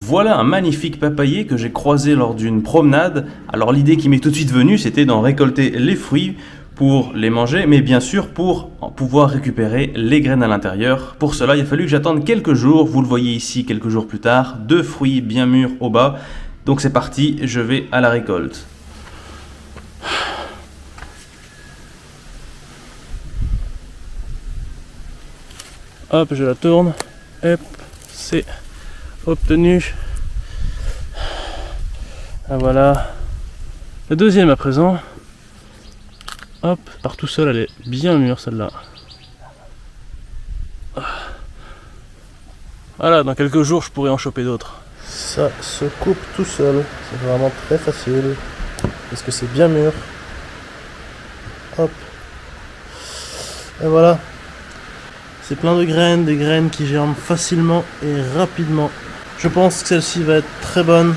Voilà un magnifique papayer que j'ai croisé lors d'une promenade. Alors l'idée qui m'est tout de suite venue, c'était d'en récolter les fruits pour les manger, mais bien sûr pour pouvoir récupérer les graines à l'intérieur. Pour cela, il a fallu que j'attende quelques jours. Vous le voyez ici quelques jours plus tard, 2 fruits bien mûrs au bas. Donc c'est parti, je vais à la récolte. Hop, je la tourne. Hop, c'est obtenu. Ah, voilà. La deuxième à présent. Hop, par tout seul, elle est bien mûre celle-là. Voilà, dans quelques jours, je pourrais en choper d'autres. Ça se coupe tout seul. C'est vraiment très facile. Parce que c'est bien mûr. Hop. Et voilà. C'est plein de graines, des graines qui germent facilement et rapidement. Je pense que celle-ci va être très bonne.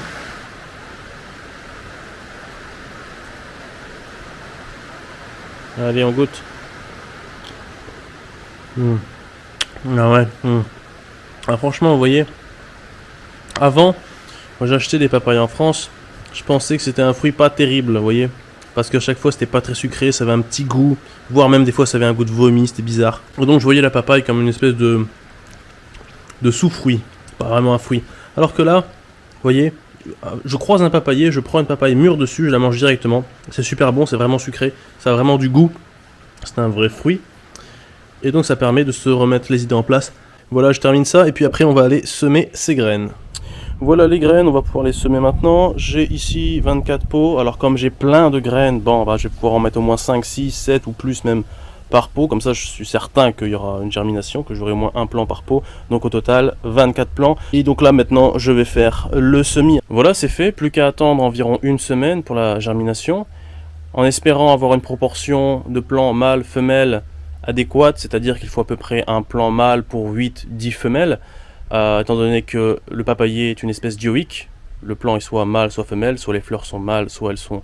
Allez, on goûte. Ah ouais. Ah, franchement, vous voyez, avant, quand j'achetais des papayes en France, je pensais que c'était un fruit pas terrible, vous voyez. Parce qu'à chaque fois, c'était pas très sucré, ça avait un petit goût, voire même des fois, ça avait un goût de vomi, c'était bizarre. Et donc, je voyais la papaye comme une espèce de sous-fruit, pas vraiment un fruit. Alors que là, vous voyez, je croise un papayer, je prends une papaye mûre dessus, je la mange directement. C'est super bon, c'est vraiment sucré, ça a vraiment du goût. C'est un vrai fruit. Et donc, ça permet de se remettre les idées en place. Voilà, je termine ça, et puis après, on va aller semer ces graines. Voilà les graines, on va pouvoir les semer maintenant. J'ai ici 24 pots. Alors comme j'ai plein de graines, bon, bah, je vais pouvoir en mettre au moins 5, 6, 7 ou plus même par pot. Comme ça, je suis certain qu'il y aura une germination, que j'aurai au moins un plant par pot. Donc au total, 24 plants. Et donc là, maintenant, je vais faire le semis. Voilà, c'est fait. Plus qu'à attendre environ une semaine pour la germination. En espérant avoir une proportion de plants mâles-femelles adéquate, c'est-à-dire qu'il faut à peu près un plant mâle pour 8-10 femelles. Étant donné que le papayer est une espèce dioïque, le plant est soit mâle soit femelle, soit les fleurs sont mâles, soit elles sont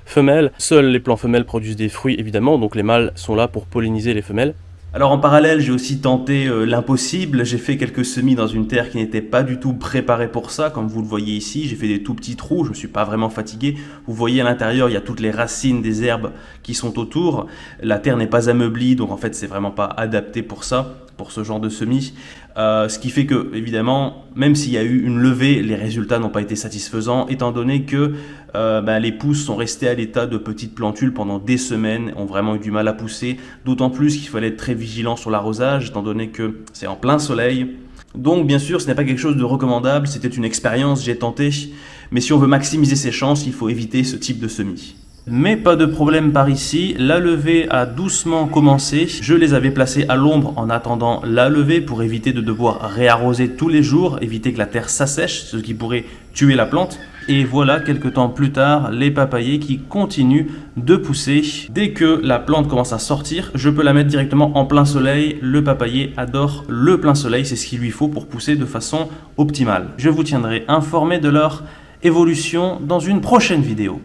femelles. Seuls les plants femelles produisent des fruits évidemment, donc les mâles sont là pour polliniser les femelles. Alors en parallèle, j'ai aussi tenté l'impossible, j'ai fait quelques semis dans une terre qui n'était pas du tout préparée pour ça, comme vous le voyez ici, j'ai fait des tout petits trous, je ne me suis pas vraiment fatigué. Vous voyez à l'intérieur, il y a toutes les racines des herbes qui sont autour, la terre n'est pas ameublie, donc en fait c'est vraiment pas adapté pour ça, pour ce genre de semis. Ce qui fait que, évidemment, même s'il y a eu une levée, les résultats n'ont pas été satisfaisants, étant donné que les pousses sont restées à l'état de petites plantules pendant des semaines, ont vraiment eu du mal à pousser, d'autant plus qu'il fallait être très vigilant sur l'arrosage, étant donné que c'est en plein soleil. Donc bien sûr, ce n'est pas quelque chose de recommandable, c'était une expérience, j'ai tenté, mais si on veut maximiser ses chances, il faut éviter ce type de semis. Mais pas de problème par ici, la levée a doucement commencé. Je les avais placés à l'ombre en attendant la levée pour éviter de devoir réarroser tous les jours, éviter que la terre s'assèche, ce qui pourrait tuer la plante. Et voilà, quelques temps plus tard, les papayers qui continuent de pousser. Dès que la plante commence à sortir, je peux la mettre directement en plein soleil. Le papayer adore le plein soleil, c'est ce qu'il lui faut pour pousser de façon optimale. Je vous tiendrai informé de leur évolution dans une prochaine vidéo.